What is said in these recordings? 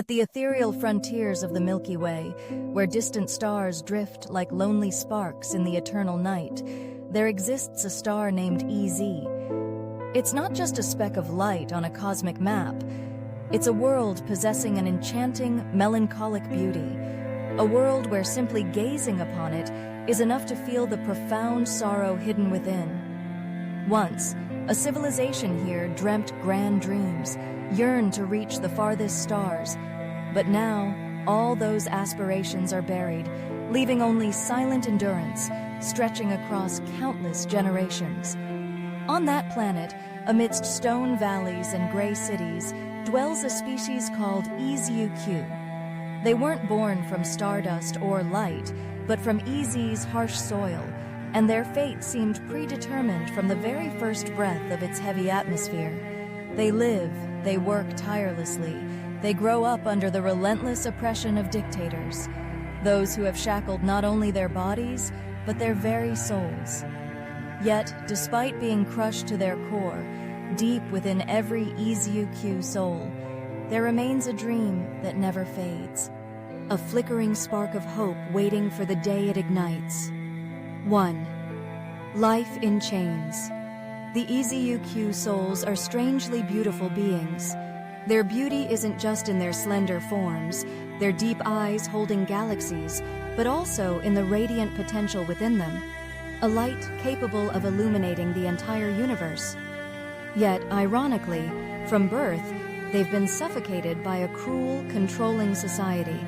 At the ethereal frontiers of the Milky Way, where distant stars drift like lonely sparks in the eternal night, there exists a star named EZ. It's not just a speck of light on a cosmic map. It's a world possessing an enchanting, melancholic beauty. A world where simply gazing upon it is enough to feel the profound sorrow hidden within. Once, a civilization here dreamt grand dreams, yearned to reach the farthest stars. But now, all those aspirations are buried, leaving only silent endurance, stretching across countless generations. On that planet, amidst stone valleys and gray cities, dwells a species called EZUQ. They weren't born from stardust or light, but from EZ's harsh soil, and their fate seemed predetermined from the very first breath of its heavy atmosphere. They live, they work tirelessly, they grow up under the relentless oppression of dictators, those who have shackled not only their bodies, but their very souls. Yet, despite being crushed to their core, deep within every EZUQ soul, there remains a dream that never fades, a flickering spark of hope waiting for the day it ignites. 1. Life in chains. The EZUQ souls are strangely beautiful beings. Their beauty isn't just in their slender forms, their deep eyes holding galaxies, but also in the radiant potential within them, a light capable of illuminating the entire universe. Yet, ironically, from birth, they've been suffocated by a cruel, controlling society,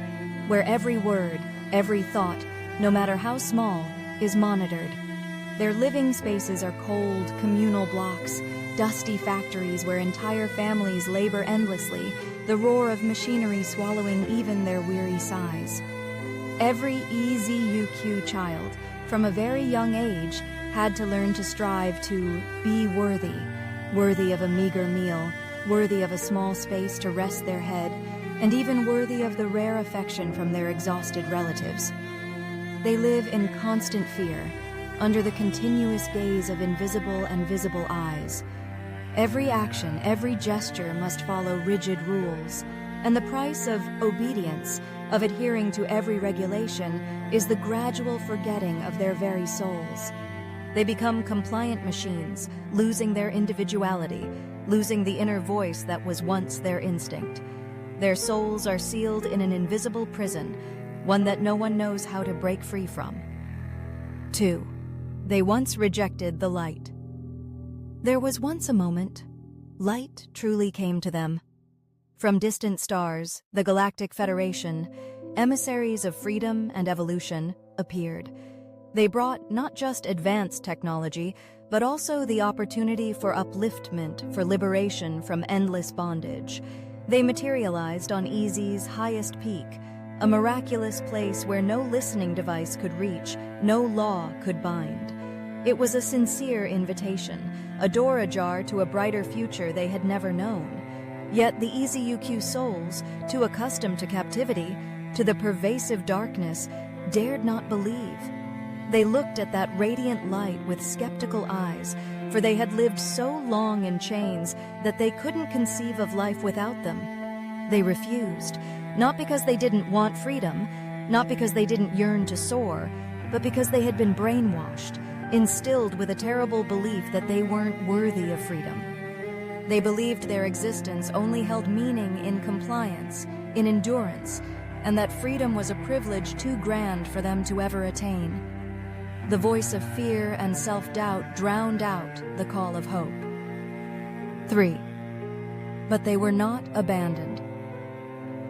where every word, every thought, no matter how small, is monitored. Their living spaces are cold, communal blocks, dusty factories where entire families labor endlessly, the roar of machinery swallowing even their weary sighs. Every EZUQ child, from a very young age, had to learn to strive to be worthy, worthy of a meager meal, worthy of a small space to rest their head, and even worthy of the rare affection from their exhausted relatives. They live in constant fear, under the continuous gaze of invisible and visible eyes. Every action, every gesture must follow rigid rules, and the price of obedience, of adhering to every regulation, is the gradual forgetting of their very souls. They become compliant machines, losing their individuality, losing the inner voice that was once their instinct. Their souls are sealed in an invisible prison, one that no one knows how to break free from. 2. They once rejected the light. There was once a moment, light truly came to them. From distant stars, the Galactic Federation, emissaries of freedom and evolution, appeared. They brought not just advanced technology, but also the opportunity for upliftment, for liberation from endless bondage. They materialized on EZ's highest peak, a miraculous place where no listening device could reach, no law could bind. It was a sincere invitation, a door ajar to a brighter future they had never known. Yet the EZUQ souls, too accustomed to captivity, to the pervasive darkness, dared not believe. They looked at that radiant light with skeptical eyes, for they had lived so long in chains that they couldn't conceive of life without them. They refused, not because they didn't want freedom, not because they didn't yearn to soar, but because they had been brainwashed, instilled with a terrible belief that they weren't worthy of freedom. They believed their existence only held meaning in compliance, in endurance, and that freedom was a privilege too grand for them to ever attain. The voice of fear and self-doubt drowned out the call of hope. 3. But they were not abandoned.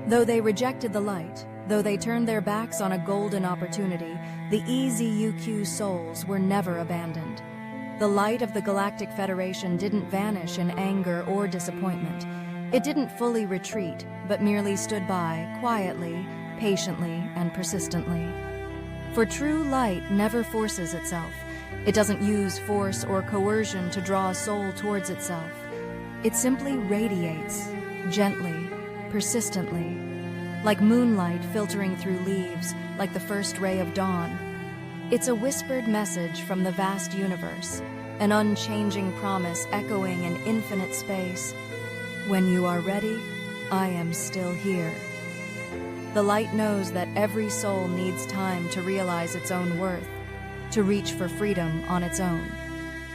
Though they rejected the light, though they turned their backs on a golden opportunity, the EZUQ souls were never abandoned. The light of the Galactic Federation didn't vanish in anger or disappointment. It didn't fully retreat, but merely stood by, quietly, patiently, and persistently. For true light never forces itself. It doesn't use force or coercion to draw a soul towards itself. It simply radiates, gently, persistently, like moonlight filtering through leaves, like the first ray of dawn. It's a whispered message from the vast universe, an unchanging promise echoing in infinite space. When you are ready, I am still here. The light knows that every soul needs time to realize its own worth, to reach for freedom on its own.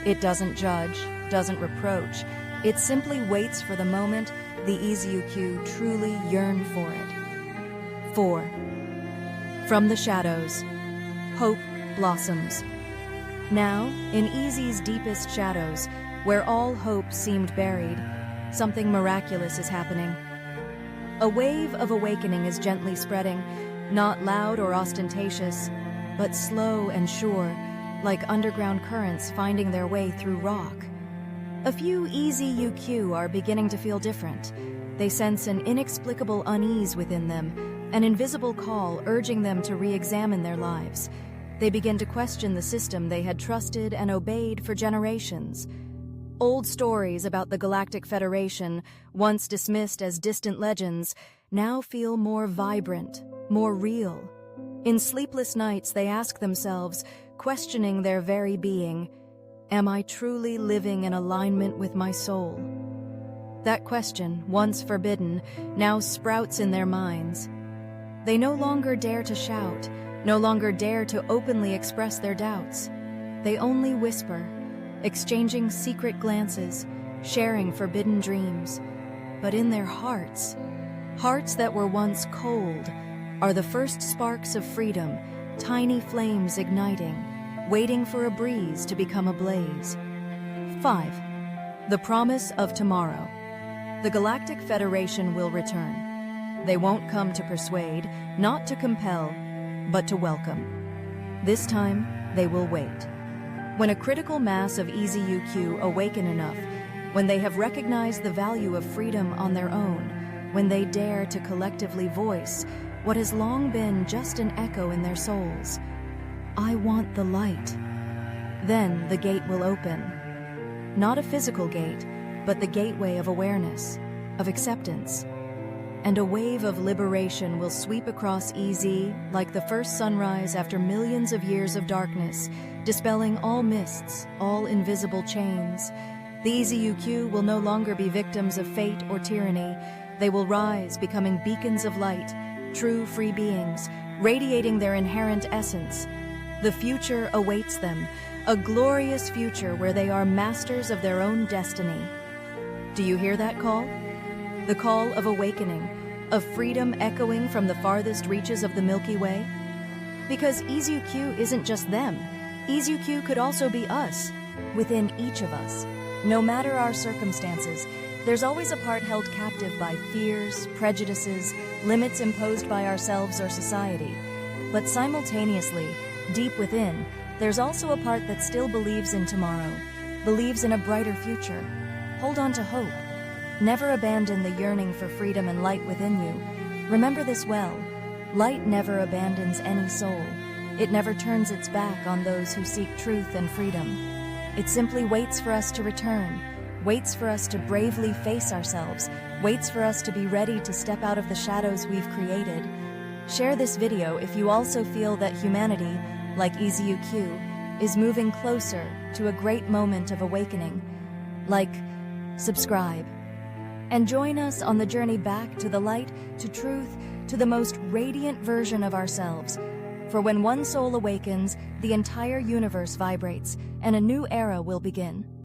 It doesn't judge, doesn't reproach. It simply waits for the moment the EZUQ truly yearn for it. 4. From the shadows, hope blossoms. Now, in EZ's deepest shadows, where all hope seemed buried, something miraculous is happening. A wave of awakening is gently spreading, not loud or ostentatious, but slow and sure, like underground currents finding their way through rock. A few EZUQ are beginning to feel different. They sense an inexplicable unease within them, an invisible call urging them to re-examine their lives. They begin to question the system they had trusted and obeyed for generations. Old stories about the Galactic Federation, once dismissed as distant legends, now feel more vibrant, more real. In sleepless nights, they ask themselves, questioning their very being, am I truly living in alignment with my soul? That question, once forbidden, now sprouts in their minds. They no longer dare to shout, no longer dare to openly express their doubts. They only whisper, exchanging secret glances, sharing forbidden dreams. But in their hearts, hearts that were once cold, are the first sparks of freedom, tiny flames igniting, waiting for a breeze to become a blaze. 5. The promise of tomorrow. The Galactic Federation will return. They won't come to persuade, not to compel, but to welcome. This time, they will wait. When a critical mass of EZUQ awaken enough, when they have recognized the value of freedom on their own, when they dare to collectively voice what has long been just an echo in their souls, I want the light. Then the gate will open. Not a physical gate, but the gateway of awareness, of acceptance. And a wave of liberation will sweep across EZ like the first sunrise after millions of years of darkness, dispelling all mists, all invisible chains. The EZUQ will no longer be victims of fate or tyranny. They will rise, becoming beacons of light, true free beings, radiating their inherent essence. The future awaits them, a glorious future where they are masters of their own destiny. Do you hear that call? The call of awakening, of freedom echoing from the farthest reaches of the Milky Way? Because EZUQ isn't just them. EZUQ could also be us, within each of us. No matter our circumstances, there's always a part held captive by fears, prejudices, limits imposed by ourselves or society. But simultaneously, deep within, there's also a part that still believes in tomorrow, believes in a brighter future. Hold on to hope. Never abandon the yearning for freedom and light within you. Remember this well. Light never abandons any soul. It never turns its back on those who seek truth and freedom. It simply waits for us to return, waits for us to bravely face ourselves, waits for us to be ready to step out of the shadows we've created. Share this video if you also feel that humanity, like EZUQ, is moving closer to a great moment of awakening. Like, subscribe, and join us on the journey back to the light, to truth, to the most radiant version of ourselves. For when one soul awakens, the entire universe vibrates, and a new era will begin.